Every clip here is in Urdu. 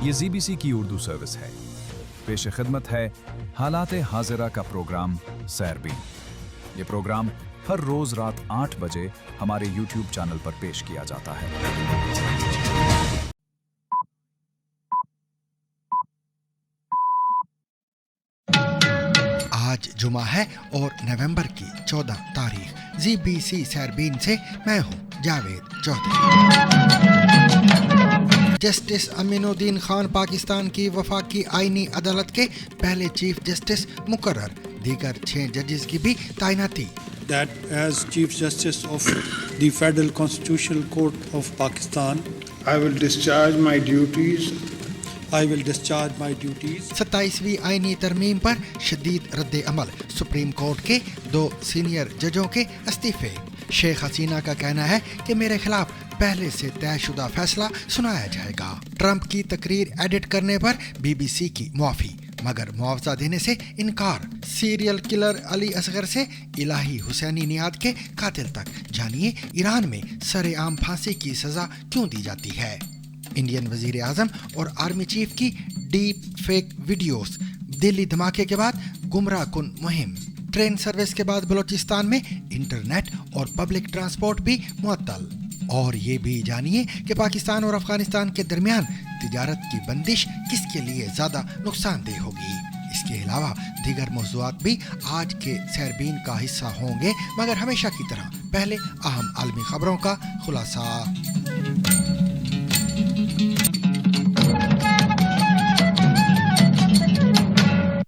یہ ZBC کی اردو سروس ہے. پیش خدمت ہے حالات حاضرہ کا پروگرام سیربین. یہ پروگرام ہر روز رات 8 بجے ہمارے YouTube چینل پر پیش کیا جاتا ہے. آج جمعہ ہے اور نومبر کی 14 تاریخ. ZBC سیربین سے میں ہوں جاوید چودھری. جسٹس امین الدین خان پاکستان کی وفاقی آئینی عدالت کے پہلے چیف جسٹس مقرر. دیگر 6 ججز کی بھی تعیناتی. That as Chief Justice of the Federal Constitutional Court of Pakistan, I will discharge my duties. 27ویں آئینی ترمیم پر شدید رد عمل. سپریم کورٹ کے 2 سینئر ججوں کے استعفے. شیخ حسینہ کا کہنا ہے کہ میرے خلاف پہلے سے طے شدہ فیصلہ سنایا جائے گا. ٹرمپ کی تقریر ایڈٹ کرنے پر BBC کی معافی مگر معاوضہ دینے سے انکار. سیریل کلر علی اصغر سے الہی حسینی نیاد کے قاتل تک. جانیے ایران میں سر عام پھانسی کی سزا کیوں دی جاتی ہے. انڈین وزیر اعظم اور آرمی چیف کی ڈیپ فیک ویڈیوز. دلی دھماکے کے بعد گمراہ کن مہم. ٹرین سروس کے بعد بلوچستان میں انٹرنیٹ اور پبلک ٹرانسپورٹ بھی معطل. اور یہ بھی جانیے کہ پاکستان اور افغانستان کے درمیان تجارت کی بندش کس کے لیے زیادہ نقصان دہ ہوگی. اس کے علاوہ دیگر موضوعات بھی آج کے سیربین کا حصہ ہوں گے مگر ہمیشہ کی طرح پہلے اہم عالمی خبروں کا خلاصہ.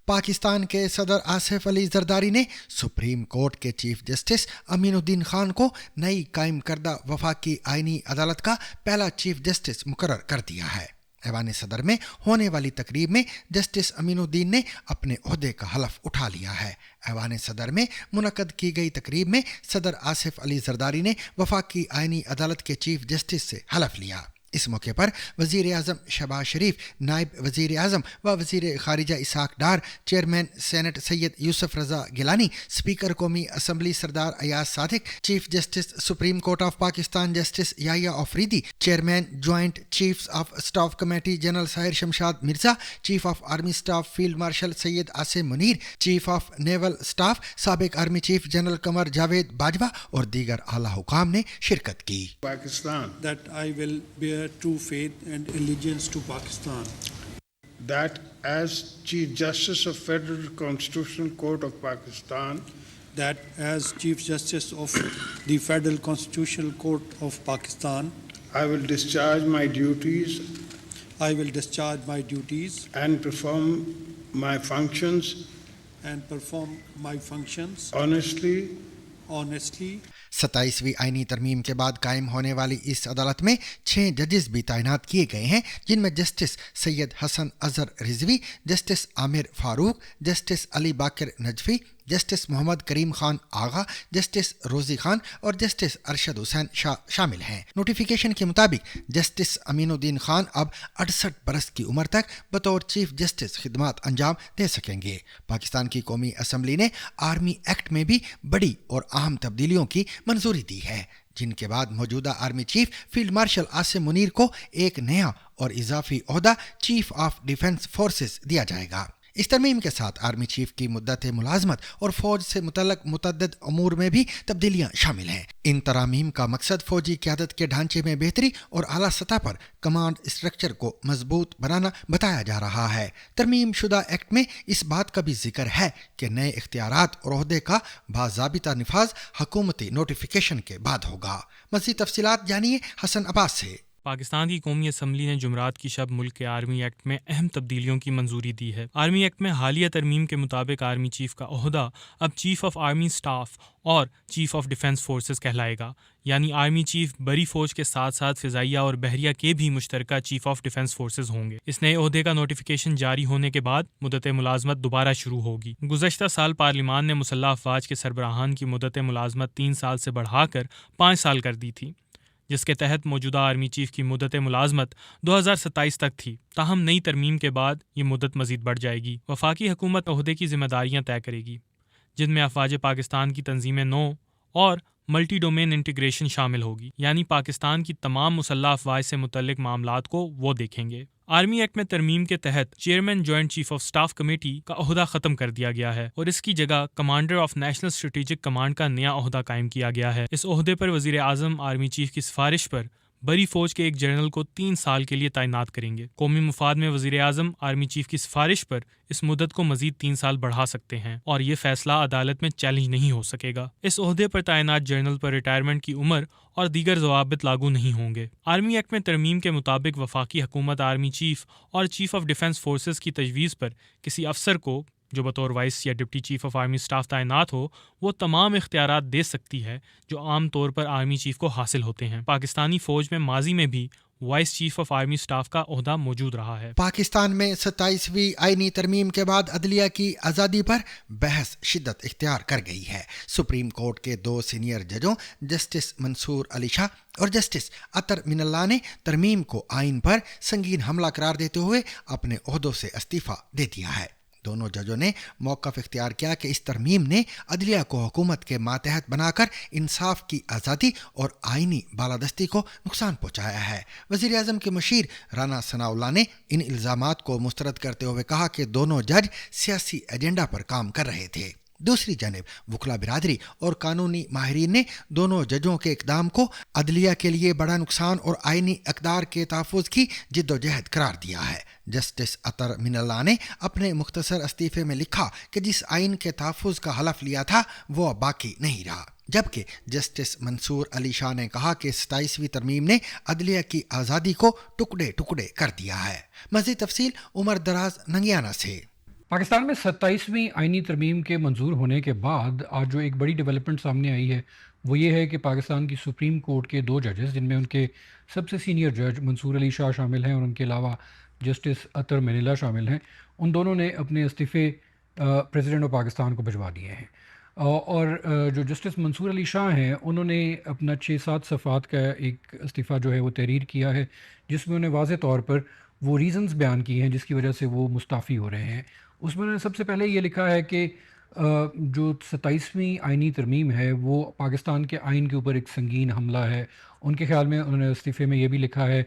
پاکستان کے صدر آصف علی زرداری نے سپریم کورٹ کے چیف جسٹس امین الدین خان کو نئی قائم کردہ وفاقی آئینی عدالت کا پہلا چیف جسٹس مقرر کر دیا ہے. ایوان صدر میں ہونے والی تقریب میں جسٹس امین الدین نے اپنے عہدے کا حلف اٹھا لیا ہے. ایوان صدر میں منعقد کی گئی تقریب میں صدر آصف علی زرداری نے وفاقی آئینی عدالت کے چیف جسٹس سے حلف لیا. اس موقع پر وزیر اعظم شہباز شریف، نائب وزیر اعظم و وزیر خارجہ Ishaq Dar, chairman senate Syed Yousuf Raza Gilani, speaker قومی assembly Sardar Ayaz Sadiq, chief justice supreme court of Pakistan justice Yahya Afridi, chairman joint chiefs of staff committee general Sahir Shamshad Mirza, chief of army staff field marshal Syed Asim Munir, chief of naval staff سابق army chief general Qamar Javed Bajwa اور دیگر اعلیٰ حکام نے شرکت کی. Pakistan. that I will bear true faith and allegiance to Pakistan. That as Chief Justice of Federal Constitutional Court of Pakistan, That as Chief Justice of the Federal Constitutional Court of Pakistan, I will discharge my duties and perform my functions honestly. 27ویں آئینی ترمیم کے بعد قائم ہونے والی اس عدالت میں 6 ججز بھی تعینات کیے گئے ہیں جن میں جسٹس سید حسن اظہر رضوی، جسٹس عامر فاروق، جسٹس علی باقر نجفی، جسٹس محمد کریم خان آغا، جسٹس روزی خان اور جسٹس ارشد حسین شاہ شامل ہیں. نوٹیفیکیشن کے مطابق جسٹس امین الدین خان اب 68 برس کی عمر تک بطور چیف جسٹس خدمات انجام دے سکیں گے. پاکستان کی قومی اسمبلی نے آرمی ایکٹ میں بھی بڑی اور اہم تبدیلیوں کی منظوری دی ہے جن کے بعد موجودہ army chief field marshal Asim Munir کو ایک نیا اور اضافی عہدہ چیف آف ڈیفنس فورسز دیا جائے گا. اس ترمیم کے ساتھ آرمی چیف کی مدت ملازمت اور فوج سے متعلق متعدد امور میں بھی تبدیلیاں شامل ہیں. ان ترامیم کا مقصد فوجی قیادت کے ڈھانچے میں بہتری اور اعلیٰ سطح پر کمانڈ اسٹرکچر کو مضبوط بنانا بتایا جا رہا ہے. ترمیم شدہ ایکٹ میں اس بات کا بھی ذکر ہے کہ نئے اختیارات اور عہدے کا باضابطہ نفاذ حکومتی نوٹیفیکیشن کے بعد ہوگا. مزید تفصیلات جانیے حسن عباس سے. پاکستان کی قومی اسمبلی نے جمعرات کی شب ملک کے آرمی ایکٹ میں اہم تبدیلیوں کی منظوری دی ہے. آرمی ایکٹ میں حالیہ ترمیم کے مطابق آرمی چیف کا عہدہ اب چیف آف آرمی اسٹاف اور چیف آف ڈیفنس فورسز کہلائے گا. یعنی آرمی چیف بری فوج کے ساتھ ساتھ فضائیہ اور بحریہ کے بھی مشترکہ چیف آف ڈیفنس فورسز ہوں گے. اس نئے عہدے کا نوٹیفیکیشن جاری ہونے کے بعد مدت ملازمت دوبارہ شروع ہوگی. گزشتہ سال پارلیمان نے مسلح افواج کے سربراہان کی مدت ملازمت 3 سال سے بڑھا کر 5 سال کر دی تھی، جس کے تحت موجودہ آرمی چیف کی مدت ملازمت 2027 تک تھی. تاہم نئی ترمیم کے بعد یہ مدت مزید بڑھ جائے گی. وفاقی حکومت عہدے کی ذمہ داریاں طے کرے گی جن میں افواج پاکستان کی تنظیم نو اور ملٹی ڈومین انٹیگریشن شامل ہوگی، یعنی پاکستان کی تمام مسلح افواج سے متعلق معاملات کو وہ دیکھیں گے. آرمی ایکٹ میں ترمیم کے تحت chairman joint chief of staff committee کا عہدہ ختم کر دیا گیا ہے اور اس کی جگہ commander of national strategic command کا نیا عہدہ قائم کیا گیا ہے۔ اس عہدے پر وزیر اعظم آرمی چیف کی سفارش پر بری فوج کے ایک جنرل کو 3 سال کے لیے تعینات کریں گے۔ قومی مفاد میں وزیر اعظم آرمی چیف کی سفارش پر اس مدت کو مزید 3 سال بڑھا سکتے ہیں اور یہ فیصلہ عدالت میں چیلنج نہیں ہو سکے گا۔ اس عہدے پر تعینات جنرل پر ریٹائرمنٹ کی عمر اور دیگر ضوابط لاگو نہیں ہوں گے۔ آرمی ایکٹ میں ترمیم کے مطابق وفاقی حکومت آرمی چیف اور چیف آف ڈیفنس فورسز کی تجویز پر کسی افسر کو جو بطور وائس یا deputy chief of army staff تعینات ہو وہ تمام اختیارات دے سکتی ہے جو عام طور پر آرمی چیف کو حاصل ہوتے ہیں۔ پاکستانی فوج میں ماضی میں بھی vice chief of army staff کا عہدہ موجود رہا ہے۔ پاکستان میں 27ویں آئینی ترمیم کے بعد عدلیہ کی آزادی پر بحث شدت اختیار کر گئی ہے۔ سپریم کورٹ کے 2 سینئر ججوں جسٹس منصور علی شاہ اور جسٹس اطہر من اللہ نے ترمیم کو آئین پر سنگین حملہ قرار دیتے ہوئے اپنے عہدوں سے استعفیٰ دے دیا ہے۔ دونوں ججوں نے موقف اختیار کیا کہ اس ترمیم نے عدلیہ کو حکومت کے ماتحت بنا کر انصاف کی آزادی اور آئینی بالادستی کو نقصان پہنچایا ہے۔ وزیر اعظم کے مشیر رانا ثناء اللہ نے ان الزامات کو مسترد کرتے ہوئے کہا کہ دونوں جج سیاسی ایجنڈا پر کام کر رہے تھے۔ دوسری جانب وکلا برادری اور قانونی ماہرین نے دونوں ججوں کے اقدام کو عدلیہ کے لیے بڑا نقصان اور آئینی اقدار کے تحفظ کی جد و جہد قرار دیا ہے۔ جسٹس اطہر من اللہ نے اپنے مختصر استعفے میں لکھا کہ جس آئین کے تحفظ کا حلف لیا تھا وہ اب باقی نہیں رہا، جبکہ جسٹس منصور علی شاہ نے کہا کہ 27ویں ترمیم نے عدلیہ کی آزادی کو ٹکڑے ٹکڑے کر دیا ہے۔ مزید تفصیل عمر دراز ننگیانہ سے۔ پاکستان میں 27ویں آئینی ترمیم کے منظور ہونے کے بعد آج جو ایک بڑی ڈیولپمنٹ سامنے آئی ہے وہ یہ ہے کہ پاکستان کی سپریم کورٹ کے 2 ججز جن میں ان کے سب سے سینئر جج منصور علی شاہ شامل ہیں اور ان کے علاوہ جسٹس اطہر من اللہ شامل ہیں، ان دونوں نے اپنے استعفے پریزیڈنٹ آف پاکستان کو بھجوا دیے ہیں۔ اور جو جسٹس منصور علی شاہ ہیں انہوں نے اپنا 6-7 صفحات کا ایک استعفیٰ جو ہے وہ تحریر کیا ہے جس میں انہوں نے واضح طور پر وہ ریزنز بیان کی ہیں جس کی وجہ سے وہ مستعفی ہو رہے ہیں۔ اس میں انہوں نے سب سے پہلے یہ لکھا ہے کہ جو 27ویں آئینی ترمیم ہے وہ پاکستان کے آئین کے اوپر ایک سنگین حملہ ہے۔ ان کے خیال میں انہوں نے استعفے میں یہ بھی لکھا ہے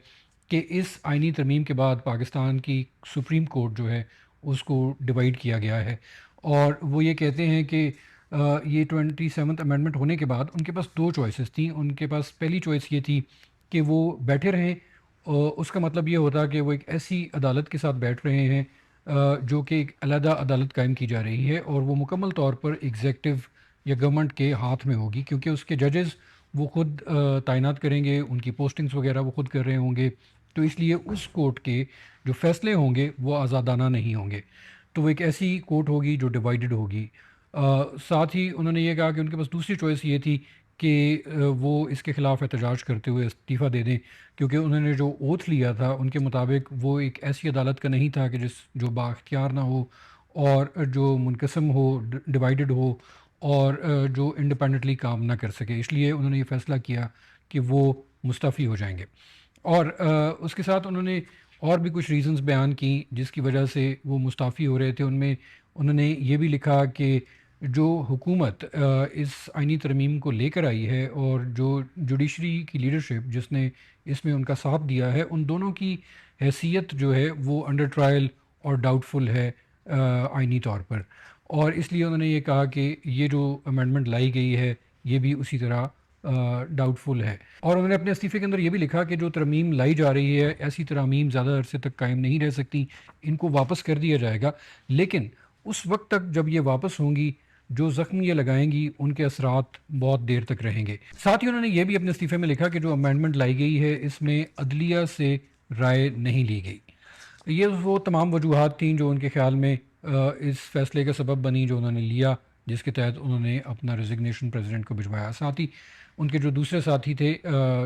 کہ اس آئینی ترمیم کے بعد پاکستان کی سپریم کورٹ جو ہے اس کو ڈیوائیڈ کیا گیا ہے، اور وہ یہ کہتے ہیں کہ یہ 27th امینڈمنٹ ہونے کے بعد ان کے پاس 2 چوائسیز تھیں۔ ان کے پاس پہلی چوائس یہ تھی کہ وہ بیٹھے رہیں، اس کا مطلب یہ ہوتا کہ وہ ایک ایسی عدالت کے ساتھ بیٹھ رہے ہیں جو کہ ایک علیحدہ عدالت قائم کی جا رہی ہے اور وہ مکمل طور پر ایگزیکٹو یا گورنمنٹ کے ہاتھ میں ہوگی، کیونکہ اس کے ججز وہ خود تعینات کریں گے، ان کی پوسٹنگز وغیرہ وہ خود کر رہے ہوں گے، تو اس لیے اس کورٹ کے جو فیصلے ہوں گے وہ آزادانہ نہیں ہوں گے، تو وہ ایک ایسی کورٹ ہوگی جو ڈیوائیڈڈ ہوگی۔ ساتھ ہی انہوں نے یہ کہا کہ ان کے پاس دوسری چوائس یہ تھی کہ وہ اس کے خلاف احتجاج کرتے ہوئے استعفیٰ دے دیں، کیونکہ انہوں نے جو اوتھ لیا تھا ان کے مطابق وہ ایک ایسی عدالت کا نہیں تھا کہ جو بااختیار نہ ہو اور جو منقسم ہو، ڈیوائیڈڈ ہو اور جو انڈیپینڈنٹلی کام نہ کر سکے، اس لیے انہوں نے یہ فیصلہ کیا کہ وہ مستعفی ہو جائیں گے۔ اور اس کے ساتھ انہوں نے اور بھی کچھ ریزنز بیان کی جس کی وجہ سے وہ مستعفی ہو رہے تھے۔ ان میں انہوں نے یہ بھی لکھا کہ جو حکومت اس آئینی ترمیم کو لے کر آئی ہے اور جو جوڈیشری کی لیڈرشپ جس نے اس میں ان کا ساتھ دیا ہے، ان دونوں کی حیثیت جو ہے وہ انڈر ٹرائل اور ڈاؤٹ فل ہے آئینی طور پر، اور اس لیے انہوں نے یہ کہا کہ یہ جو امینڈمنٹ لائی گئی ہے یہ بھی اسی طرح ڈاؤٹ فل ہے۔ اور انہوں نے اپنے استعفے کے اندر یہ بھی لکھا کہ جو ترمیم لائی جا رہی ہے ایسی ترامیم زیادہ عرصے تک قائم نہیں رہ سکتی، ان کو واپس کر دیا جائے گا، لیکن اس وقت تک جب یہ واپس ہوں گی جو زخم یہ لگائیں گی ان کے اثرات بہت دیر تک رہیں گے۔ ساتھ ہی انہوں نے یہ بھی اپنے استعفے میں لکھا کہ جو امینڈمنٹ لائی گئی ہے اس میں عدلیہ سے رائے نہیں لی گئی۔ یہ وہ تمام وجوہات تھیں جو ان کے خیال میں اس فیصلے کا سبب بنی جو انہوں نے لیا، جس کے تحت انہوں نے اپنا ریزگنیشن پریزیڈنٹ کو بھجوایا۔ ساتھ ہی ان کے جو دوسرے ساتھی تھے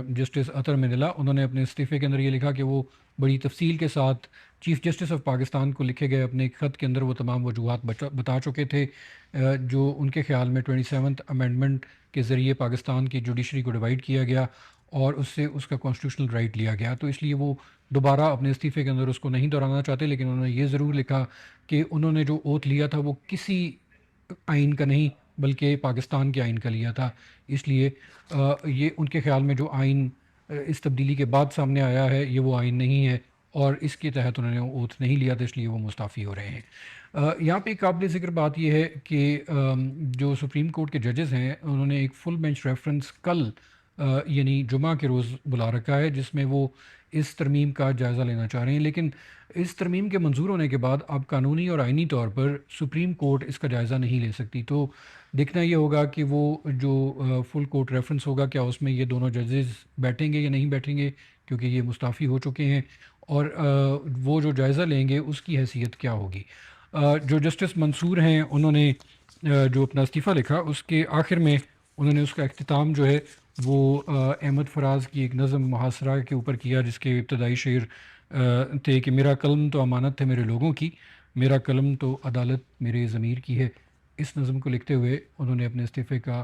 جسٹس اطہر من اللہ، انہوں نے اپنے استعفے کے اندر یہ لکھا کہ وہ بڑی تفصیل کے ساتھ چیف جسٹس آف پاکستان کو لکھے گئے اپنے ایک خط کے اندر وہ تمام وجوہات بتا چکے تھے جو ان کے خیال میں 27th امینڈمنٹ کے ذریعے پاکستان کی جوڈیشری کو ڈیوائیڈ کیا گیا اور اس سے اس کا کانسٹیٹیوشنل رائٹ لیا گیا، تو اس لیے وہ دوبارہ اپنے استعفے کے اندر اس کو نہیں دہرانا چاہتے، لیکن انہوں نے یہ ضرور لکھا کہ انہوں نے جو اوتھ لیا تھا وہ کسی آئین کا نہیں بلکہ پاکستان کے آئین کا لیا تھا، اس لیے یہ ان کے خیال میں جو آئین اس تبدیلی کے بعد سامنے آیا ہے یہ وہ آئین نہیں ہے اور اس کے تحت انہوں نے اوتھ نہیں لیا تھا، اس لیے وہ مستعفی ہو رہے ہیں۔ یہاں پہ ایک قابل ذکر بات یہ ہے کہ جو سپریم کورٹ کے ججز ہیں انہوں نے ایک فل بینچ ریفرنس کل یعنی جمعہ کے روز بلا رکھا ہے، جس میں وہ اس ترمیم کا جائزہ لینا چاہ رہے ہیں، لیکن اس ترمیم کے منظور ہونے کے بعد اب قانونی اور آئینی طور پر سپریم کورٹ اس کا جائزہ نہیں لے سکتی۔ تو دیکھنا یہ ہوگا کہ وہ جو فل کورٹ ریفرنس ہوگا کیا اس میں یہ دونوں ججز بیٹھیں گے یا نہیں بیٹھیں گے، کیونکہ یہ مستعفی ہو چکے ہیں، اور وہ جو جائزہ لیں گے اس کی حیثیت کیا ہوگی۔ جو جسٹس منصور ہیں انہوں نے جو اپنا استعفیٰ لکھا اس کے آخر میں انہوں نے اس کا اختتام جو ہے وہ احمد فراز کی ایک نظم محاصرہ کے اوپر کیا، جس کے ابتدائی شعر تھے کہ میرا قلم تو امانت ہے میرے لوگوں کی، میرا قلم تو عدالت میرے ضمیر کی ہے۔ اس نظم کو لکھتے ہوئے انہوں نے اپنے استعفے کا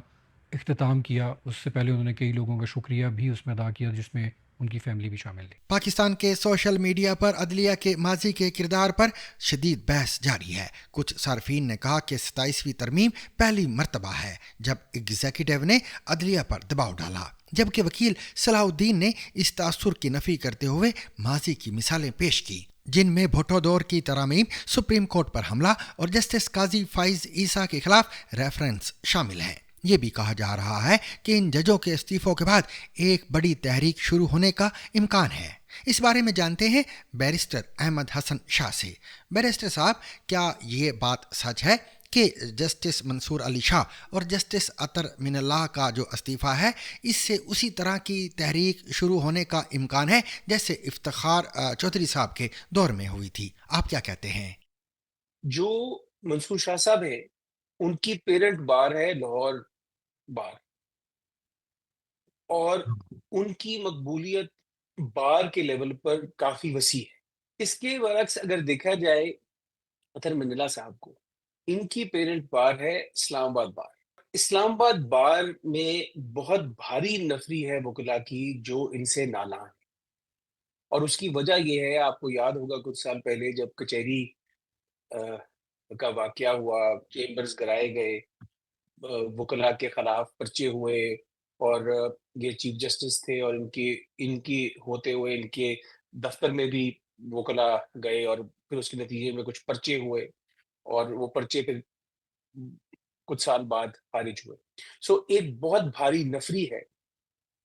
اختتام کیا۔ اس سے پہلے انہوں نے کئی لوگوں کا شکریہ بھی اس میں ادا کیا، جس میں ان کی فیملی بھی شامل تھی۔ پاکستان کے سوشل میڈیا پر عدلیہ کے ماضی کے کردار پر شدید بحث جاری ہے۔ کچھ صارفین نے کہا کہ 27ویں ترمیم پہلی مرتبہ ہے جب ایگزیکٹو نے عدلیہ پر دباؤ ڈالا، جبکہ وکیل صلاح الدین نے اس تاثر کی نفی کرتے ہوئے ماضی کی مثالیں پیش کی، جن میں بھٹو دور کی ترامیم، سپریم کورٹ پر حملہ اور جسٹس قاضی فائز عیسیٰ کے خلاف ریفرنس شامل ہیں۔ یہ بھی کہا جا رہا ہے کہ ان ججوں کے استعفوں کے بعد ایک بڑی تحریک شروع ہونے کا امکان ہے۔ اس بارے میں جانتے ہیں بیرسٹر احمد حسن شاہ سے۔ بیرسٹر صاحب، کیا یہ بات سچ ہے کہ جسٹس منصور علی شاہ اور جسٹس اطہر من اللہ کا جو استعفیٰ ہے اس سے اسی طرح کی تحریک شروع ہونے کا امکان ہے جیسے افتخار چودھری صاحب کے دور میں ہوئی تھی؟ آپ کیا کہتے ہیں؟ جو منصور شاہ صاحب ہیں ان کی پیرنٹ بار ہے لاہور بار، اور ان کی مقبولیت بار کے لیول پر کافی وسیع ہے۔ اس کے برعکس اگر دیکھا جائے اطہر من اللہ صاحب کو، ان کی پیرنٹ بار ہے اسلام آباد بار۔ اسلام آباد بار میں بہت بھاری نفری ہے وکلا کی جو ان سے نالاں ہے، اور اس کی وجہ یہ ہے، آپ کو یاد ہوگا کچھ سال پہلے جب کچہری کا واقعہ ہوا، چیمبرز گرائے گئے، وکلا کے خلاف پرچے ہوئے، اور یہ چیف جسٹس تھے اور ان کی ہوتے ہوئے ان کے دفتر میں بھی وکلا گئے، اور پھر اس کے نتیجے میں کچھ پرچے ہوئے، اور وہ پرچے پھر کچھ سال بعد خارج ہوئے۔ ایک بہت بھاری نفری ہے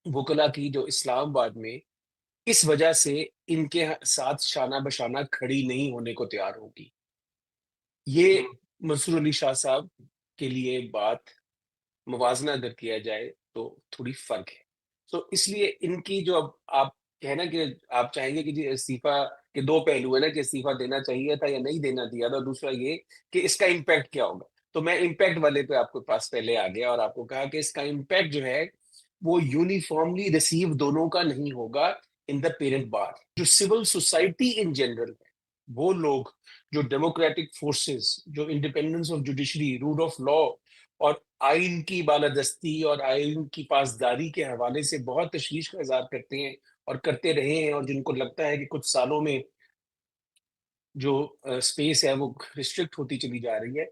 وکلا کی جو اسلام آباد میں اس وجہ سے ان کے ساتھ شانہ بشانہ کھڑی نہیں ہونے کو تیار ہوگی۔ یہ منصور علی شاہ صاحب کے لیے بات موازنہ اگر کیا جائے تو تھوڑی فرق ہے۔ اس لیے ان کی جو اب آپ کہنا کہ آپ چاہیں گے کہ جی استعفیٰ کے دو پہلو ہیں نا، کہ استعفیٰ دینا چاہیے تھا یا نہیں دینا چاہیے تھا، دوسرا یہ کہ اس کا امپیکٹ کیا ہوگا۔ تو میں امپیکٹ والے پہ آپ کے پاس پہلے آ گیا اور آپ کو کہا کہ اس کا امپیکٹ جو ہے وہ یونیفارملی ریسیو دونوں کا نہیں ہوگا ان دا پیرنٹ بار۔ جو سول سوسائٹی ان جنرل ہے، وہ لوگ جو ڈیموکریٹک فورسز، جو independence of judiciary, rule of law اور آئین کی بالادستی اور آئین کی پاسداری کے حوالے سے بہت تشویش کا اظہار کرتے ہیں اور کرتے رہے ہیں، اور جن کو لگتا ہے کہ کچھ سالوں میں جو اسپیس ہے وہ ریسٹرکٹ ہوتی چلی جا رہی ہے،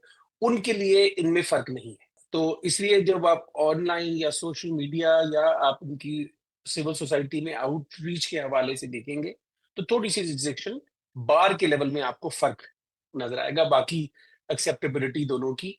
ان کے لیے ان میں فرق نہیں ہے۔ تو اس لیے جب آپ آن لائن یا سوشل میڈیا یا آپ ان کی سول سوسائٹی میں آؤٹ ریچ کے حوالے سے دیکھیں گے تو تھوڑی سی ریجیکشن بار کے لیول میں آپ کو فرق نظر آئے گا، باقی ایکسیپٹیبلٹی دونوں کی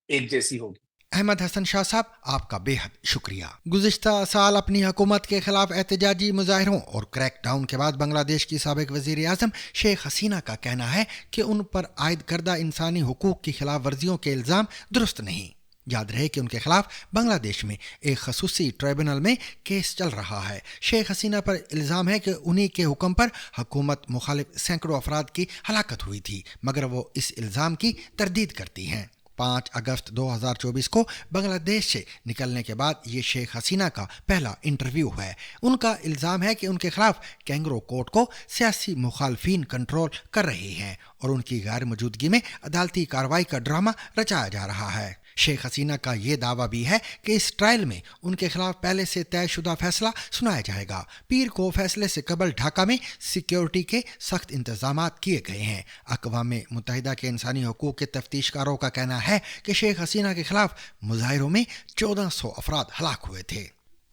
ایک جیسی ہوگی۔ احمد حسن شاہ صاحب، آپ کا بے حد شکریہ۔ گزشتہ سال اپنی حکومت کے خلاف احتجاجی مظاہروں اور کریک ڈاؤن کے بعد بنگلہ دیش کی سابق وزیر اعظم شیخ حسینہ کا کہنا ہے کہ ان پر عائد کردہ انسانی حقوق کی خلاف ورزیوں کے الزام درست نہیں۔ یاد رہے کہ ان کے خلاف بنگلہ دیش میں ایک خصوصی ٹریبونل میں کیس چل رہا ہے۔ شیخ حسینہ پر الزام ہے کہ انہی کے حکم پر حکومت مخالف سینکڑوں افراد کی ہلاکت ہوئی تھی، مگر وہ اس الزام کی تردید کرتی ہیں۔ 5 اگست 2024 کو بنگلہ دیش سے نکلنے کے بعد یہ شیخ حسینہ کا پہلا انٹرویو ہے۔ ان کا الزام ہے کہ ان کے خلاف کینگرو کورٹ کو سیاسی مخالفین کنٹرول کر رہے ہیں اور ان کی غیر موجودگی میں عدالتی کارروائی کا ڈرامہ رچایا جا رہا ہے۔ شیخ حسینہ کا یہ دعویٰ بھی ہے کہ اس ٹرائل میں ان کے خلاف پہلے سے طے شدہ فیصلہ سنایا جائے گا۔ پیر کو فیصلے سے قبل ڈھاکہ میں سیکیورٹی کے سخت انتظامات کیے گئے ہیں۔ اقوام متحدہ کے انسانی حقوق کے تفتیش کاروں کا کہنا ہے کہ شیخ حسینہ کے خلاف مظاہروں میں 1400 افراد ہلاک ہوئے تھے۔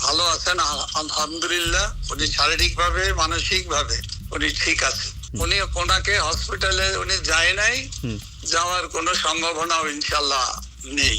ভালো আছেন, আলহামদুলিল্লাহ। উনি শারীরিকভাবে মানসিকভাবে উনি ঠিক আছেন। উনি ওনাকে হসপিটালে উনি যায় নাই, যাওয়ার কোনো সম্ভাবনা ইনশাআল্লাহ নেই।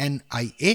NIA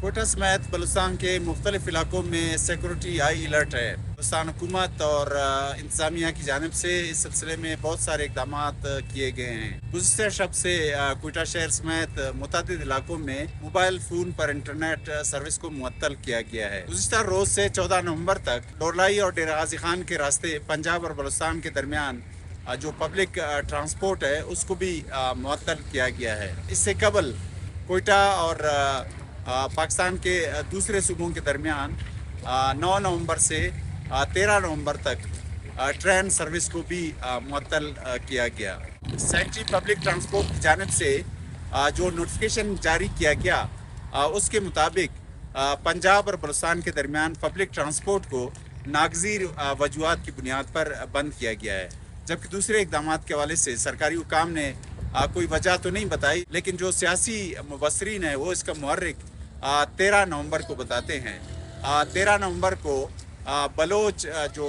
کوئٹہ سمیت بلوچستان کے مختلف علاقوں میں سیکورٹی ہائی الرٹ ہے. بلوچستان حکومت اور انتظامیہ کی جانب سے اس سلسلے میں بہت سارے اقدامات کیے گئے ہیں. گزشتہ شب سے کوئٹہ شہر سمیت متعدد علاقوں میں موبائل فون پر انٹرنیٹ سروس کو معطل کیا گیا ہے. گزشتہ روز سے 14 نومبر تک ڈورلائی اور ڈیرہ غازی خان کے راستے پنجاب اور بلوچستان کے درمیان جو پبلک ٹرانسپورٹ ہے اس کو بھی معطل کیا گیا ہے. اس سے قبل کوئٹہ اور پاکستان کے دوسرے صوبوں کے درمیان 9 نومبر سے 13 نومبر تک ٹرین سروس کو بھی معطل کیا گیا. سیکٹری پبلک ٹرانسپورٹ کی جانب سے جو نوٹیفیکیشن جاری کیا گیا اس کے مطابق پنجاب اور بلوچستان کے درمیان پبلک ٹرانسپورٹ کو ناگزیر وجوہات کی بنیاد پر بند کیا گیا ہے. جبکہ دوسرے اقدامات کے حوالے سے سرکاری حکام نے کوئی وجہ تو نہیں بتائی، لیکن جو سیاسی مبصرین ہیں وہ اس کا محرک 13 نومبر کو بتاتے ہیں. 13 نومبر کو بلوچ جو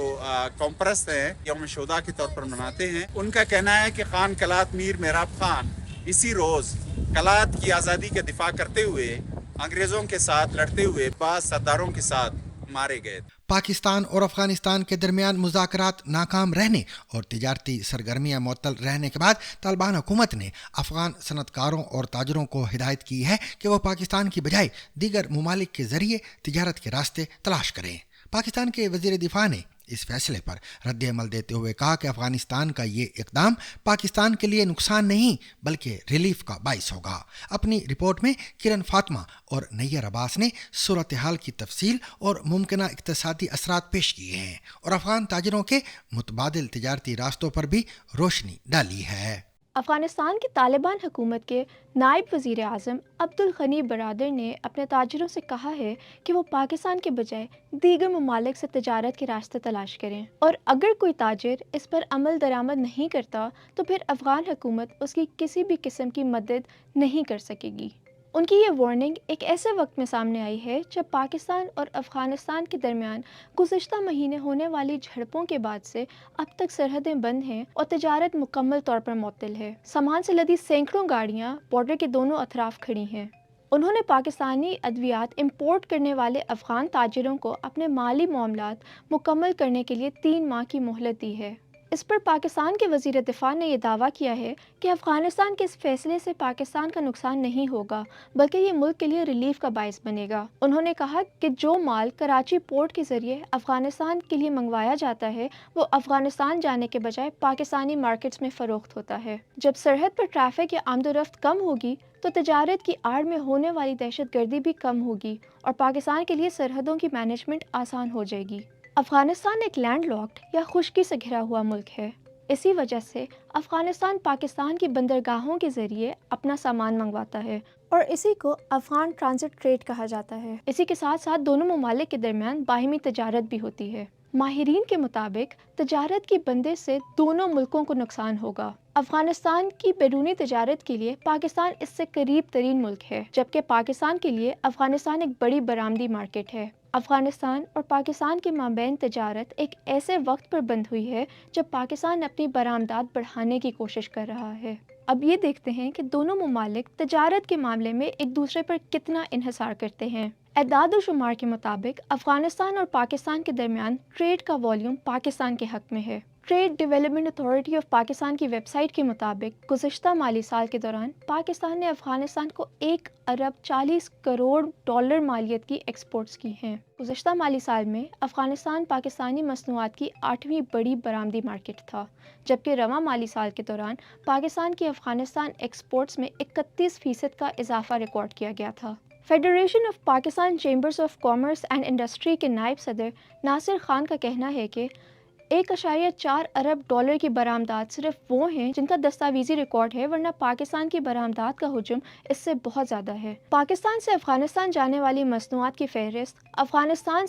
قوم پرست ہیں یوم شہداء کے طور پر مناتے ہیں. ان کا کہنا ہے کہ خان کلات میر محراب خان اسی روز کلات کی آزادی کا دفاع کرتے ہوئے انگریزوں کے ساتھ لڑتے ہوئے بعض سرداروں کے ساتھ مارے گئے. پاکستان اور افغانستان کے درمیان مذاکرات ناکام رہنے اور تجارتی سرگرمیاں معطل رہنے کے بعد طالبان حکومت نے افغان صنعت کاروں اور تاجروں کو ہدایت کی ہے کہ وہ پاکستان کی بجائے دیگر ممالک کے ذریعے تجارت کے راستے تلاش کریں. پاکستان کے وزیر دفاع نے اس فیصلے پر رد عمل دیتے ہوئے کہا کہ افغانستان کا یہ اقدام پاکستان کے لیے نقصان نہیں بلکہ ریلیف کا باعث ہوگا. اپنی رپورٹ میں کرن فاطمہ اور نیر عباس نے صورتحال کی تفصیل اور ممکنہ اقتصادی اثرات پیش کیے ہیں اور افغان تاجروں کے متبادل تجارتی راستوں پر بھی روشنی ڈالی ہے. افغانستان کی طالبان حکومت کے نائب وزیر اعظم عبدالغنی برادر نے اپنے تاجروں سے کہا ہے کہ وہ پاکستان کے بجائے دیگر ممالک سے تجارت کے راستے تلاش کریں اور اگر کوئی تاجر اس پر عمل درآمد نہیں کرتا تو پھر افغان حکومت اس کی کسی بھی قسم کی مدد نہیں کر سکے گی. ان کی یہ وارننگ ایک ایسے وقت میں سامنے آئی ہے جب پاکستان اور افغانستان کے درمیان گزشتہ مہینے ہونے والی جھڑپوں کے بعد سے اب تک سرحدیں بند ہیں اور تجارت مکمل طور پر معطل ہے. سامان سے لدی سینکڑوں گاڑیاں بارڈر کے دونوں اطراف کھڑی ہیں. انہوں نے پاکستانی ادویات امپورٹ کرنے والے افغان تاجروں کو اپنے مالی معاملات مکمل کرنے کے لیے 3 ماہ کی مہلت دی ہے. اس پر پاکستان کے وزیر دفاع نے یہ دعویٰ کیا ہے کہ افغانستان کے اس فیصلے سے پاکستان کا نقصان نہیں ہوگا بلکہ یہ ملک کے لیے ریلیف کا باعث بنے گا. انہوں نے کہا کہ جو مال کراچی پورٹ کے ذریعے افغانستان کے لیے منگوایا جاتا ہے وہ افغانستان جانے کے بجائے پاکستانی مارکیٹس میں فروخت ہوتا ہے. جب سرحد پر ٹریفک یا آمد و رفت کم ہوگی تو تجارت کی آڑ میں ہونے والی دہشت گردی بھی کم ہوگی اور پاکستان کے لیے سرحدوں کی مینجمنٹ آسان ہو جائے گی. افغانستان ایک لینڈ لاکڈ یا خشکی سے گھرا ہوا ملک ہے. اسی وجہ سے افغانستان پاکستان کی بندرگاہوں کے ذریعے اپنا سامان منگواتا ہے اور اسی کو افغان ٹرانزٹ ٹریڈ کہا جاتا ہے. اسی کے ساتھ ساتھ دونوں ممالک کے درمیان باہمی تجارت بھی ہوتی ہے. ماہرین کے مطابق تجارت کی بندش سے دونوں ملکوں کو نقصان ہوگا. افغانستان کی بیرونی تجارت کے لیے پاکستان اس سے قریب ترین ملک ہے جبکہ پاکستان کے لیے افغانستان ایک بڑی برآمدی مارکیٹ ہے. افغانستان اور پاکستان کے مابین تجارت ایک ایسے وقت پر بند ہوئی ہے جب پاکستان اپنی برآمدات بڑھانے کی کوشش کر رہا ہے. اب یہ دیکھتے ہیں کہ دونوں ممالک تجارت کے معاملے میں ایک دوسرے پر کتنا انحصار کرتے ہیں. اعداد و شمار کے مطابق افغانستان اور پاکستان کے درمیان ٹریڈ کا والیوم پاکستان کے حق میں ہے. Trade development authority of Pakistan کی ویب سائٹ کے مطابق گزشتہ مالی سال کے دوران پاکستان نے افغانستان کو 1 ارب 40 کروڑ ڈالر مالیت کی ایکسپورٹس کی ہیں. گزشتہ مالی سال میں افغانستان پاکستانی مصنوعات کی 8ویں بڑی برآمدی مارکیٹ تھا جبکہ رواں مالی سال کے دوران پاکستان کی افغانستان ایکسپورٹس میں 31% کا اضافہ ریکارڈ کیا گیا تھا. Federation of Pakistan chambers of commerce and industry کے نائب صدر ناصر خان کا کہنا ہے کہ 1.4 ارب ڈالر کی برآمدات صرف وہ ہیں جن کا دستاویزی ریکارڈ ہے ورنہ پاکستان کی برآمدات کا حجم اس سے بہت زیادہ ہے. پاکستان سے افغانستان جانے والی مصنوعات کی فہرست افغانستان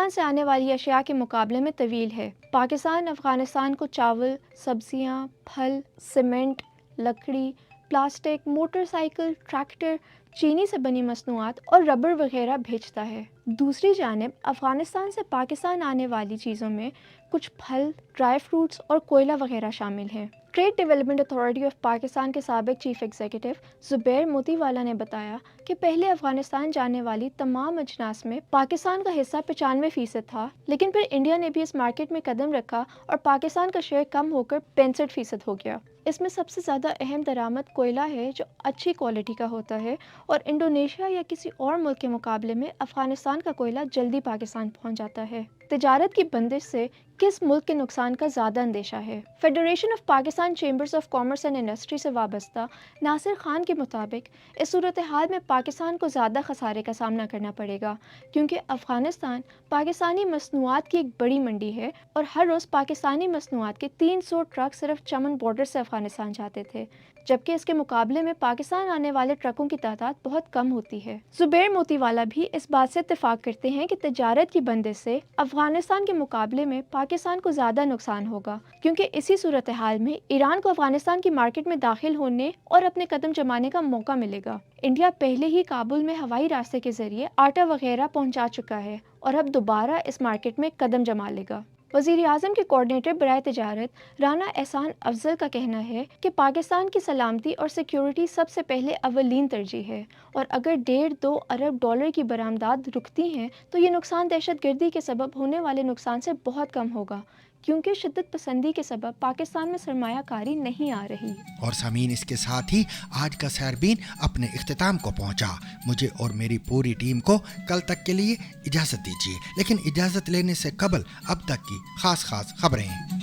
سے آنے والی اشیاء کے مقابلے میں طویل ہے. پاکستان افغانستان کو چاول، سبزیاں، پھل، سیمنٹ، لکڑی، پلاسٹک، موٹر سائیکل، ٹریکٹر، چینی سے بنی مصنوعات اور ربڑ وغیرہ بھیجتا ہے۔ دوسری جانب افغانستان سے پاکستان آنے والی چیزوں میں کچھ پھل، ڈرائی فروٹس اور کوئلہ وغیرہ شامل ہیں۔ Trade development authority of Pakistan کے سابق چیف ایگزیکٹو زبیر موتی والا نے بتایا کہ پہلے افغانستان جانے والی تمام اجناس میں پاکستان کا حصہ 95% تھا، لیکن پھر انڈیا نے بھی اس مارکیٹ میں قدم رکھا اور پاکستان کا شیئر کم ہو کر 65% ہو گیا۔ اس میں سب سے زیادہ اہم درآمد کوئلہ ہے جو اچھی کوالٹی کا ہوتا ہے، اور انڈونیشیا یا کسی اور ملک کے مقابلے میں افغانستان کا کوئلہ جلدی پاکستان پہنچ جاتا ہے۔ تجارت کی بندش سے کس ملک کے نقصان کا زیادہ اندیشہ ہے؟ Federation of Pakistan chambers of commerce and industry سے وابستہ ناصر خان کے مطابق اس صورتحال میں پاکستان کو زیادہ خسارے کا سامنا کرنا پڑے گا، کیونکہ افغانستان پاکستانی مصنوعات کی ایک بڑی منڈی ہے اور ہر روز پاکستانی مصنوعات کے 300 ٹرک صرف چمن بارڈر سے افغانستان جاتے تھے، جبکہ اس کے مقابلے میں پاکستان آنے والے ٹرکوں کی تعداد بہت کم ہوتی ہے۔ زبیر موتی والا بھی اس بات سے اتفاق کرتے ہیں کہ تجارت کی بندش سے افغانستان کے مقابلے میں پاکستان کو زیادہ نقصان ہوگا، کیونکہ اسی صورتحال میں ایران کو افغانستان کی مارکیٹ میں داخل ہونے اور اپنے قدم جمانے کا موقع ملے گا۔ انڈیا پہلے ہی کابل میں ہوائی راستے کے ذریعے آٹا وغیرہ پہنچا چکا ہے اور اب دوبارہ اس مارکیٹ میں قدم جما لے گا۔ وزیر اعظم کے کوآرڈینیٹر برائے تجارت رانا احسان افضل کا کہنا ہے کہ پاکستان کی سلامتی اور سیکیورٹی سب سے پہلے اولین ترجیح ہے، اور اگر 1.5-2 ارب ڈالر کی برآمدات رکتی ہیں تو یہ نقصان دہشت گردی کے سبب ہونے والے نقصان سے بہت کم ہوگا، کیونکہ شدت پسندی کے سبب پاکستان میں سرمایہ کاری نہیں آ رہی۔ اور سامعین، اس کے ساتھ ہی آج کا سیربین اپنے اختتام کو پہنچا۔ مجھے اور میری پوری ٹیم کو کل تک کے لیے اجازت دیجیے، لیکن اجازت لینے سے قبل اب تک کی خاص خبریں۔